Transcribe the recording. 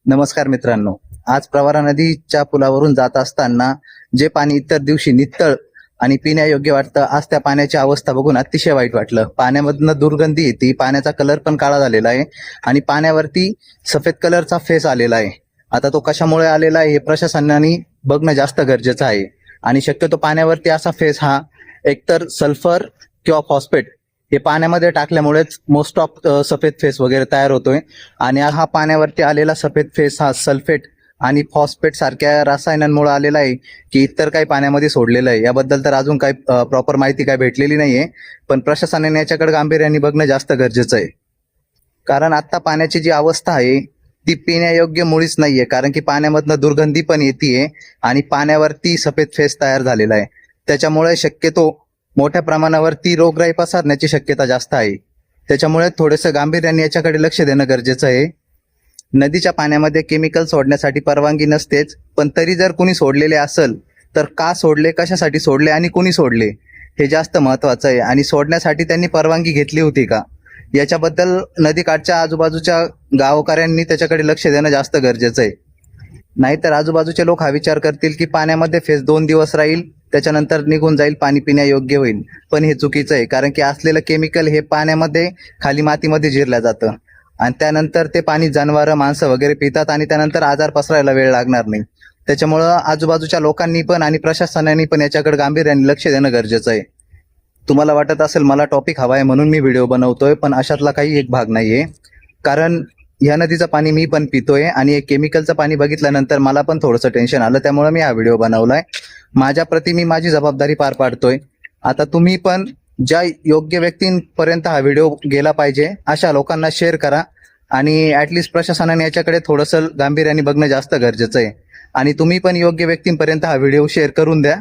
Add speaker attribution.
Speaker 1: नमस्कार मित्रांनो. आज प्रवरा नदीच्या पुलावरून जात असताना जे पाणी इतर दिवशी नितळ आणि पिण्यायोग्य वाटतं, आज त्या पाण्याची अवस्था बघून अतिशय वाईट वाटलं. पाण्यामधनं दुर्गंधी येते, पाण्याचा कलर पण काळा झालेला आहे आणि पाण्यावरती सफेद कलरचा फेस आलेला आहे. आता तो कशामुळे आलेला आहे हे प्रशासनाने बघणं जास्त गरजेचं आहे. आणि शक्यतो पाण्यावरती असा फेस हा एकतर सल्फर किंवा फॉस्फेट हे पाण्यामध्ये टाकल्यामुळेच मोस्ट ऑफ सफेद फेस वगैरे तयार होतोय. आणि हा पाण्यावरती आलेला सफेद फेस हा सल्फेट आणि फॉस्फेट सारख्या रसायनांमुळे आलेला आहे की इतर काही पाण्यामध्ये सोडलेलं आहे. याबद्दल तर अजून काही प्रॉपर माहिती काही भेटलेली नाहीये, पण प्रशासनाने याच्याकडे गांभीर्याने बघणं जास्त गरजेचं आहे. कारण आता पाण्याची जी अवस्था आहे ती पिण्यायोग्य मुळीच नाहीये. कारण की पाण्यामधनं दुर्गंधी पण येते आणि पाण्यावरती सफेद फेस तयार झालेला आहे. त्याच्यामुळे शक्यतो मोठ्या प्रमाणावरती रोगराई पसरण्याची शक्यता जास्त आहे. त्याच्यामुळे थोडंसं गांभीर्याने याच्याकडे लक्ष देणं गरजेचं आहे. नदीच्या पाण्यामध्ये केमिकल सोडण्यासाठी परवानगी नसतेच, पण तरी जर कुणी सोडलेले असेल तर का सोडले, कशासाठी सोडले आणि कुणी सोडले हे जास्त महत्वाचं आहे. आणि सोडण्यासाठी त्यांनी परवानगी घेतली होती का याच्याबद्दल नदीकाठच्या आजूबाजूच्या गावकऱ्यांनी त्याच्याकडे लक्ष देणं जास्त गरजेचं आहे. नाहीतर आजूबाजूचे लोक हा विचार करतील की पाण्यामध्ये फेस 2 दिवस राहील, त्याच्यानंतर निघून जाईल, पाणी पिण्यायोग्य होईल. पण हे चुकीचं आहे. कारण की असलेलं केमिकल हे पाण्यामध्ये खाली मातीमध्ये जिरलं जातं आणि त्यानंतर ते पाणी जनावरं, माणसं वगैरे पितात आणि त्यानंतर आजार पसरायला वेळ लागणार नाही. त्याच्यामुळं आजूबाजूच्या लोकांनी पण आणि प्रशासनाने पण याच्याकडे गांभीर्याने लक्ष देणं गरजेचं आहे. तुम्हाला वाटत असेल मला टॉपिक हवा आहे म्हणून मी व्हिडिओ बनवतोय, पण अशातला काही एक भाग नाहीये. कारण या नदीचं पाणी मी पण पितोय आणि केमिकलचं पाणी बघितल्यानंतर मला पण थोडंसं टेन्शन आलं. त्यामुळे मी हा व्हिडिओ बनवलाय. माझ्या प्रती मी माझी जबाबदारी पार पाडतोय. आता तुम्ही पण ज्या योग्य व्यक्तींपर्यंत हा व्हिडिओ गेला पाहिजे अशा लोकांना शेअर करा. आणि ऍटलिस्ट प्रशासनाने याच्याकडे थोडंसं गांभीर्याने बघणं जास्त गरजेचं आहे. आणि तुम्ही पण योग्य व्यक्तींपर्यंत हा व्हिडिओ शेअर करून द्या.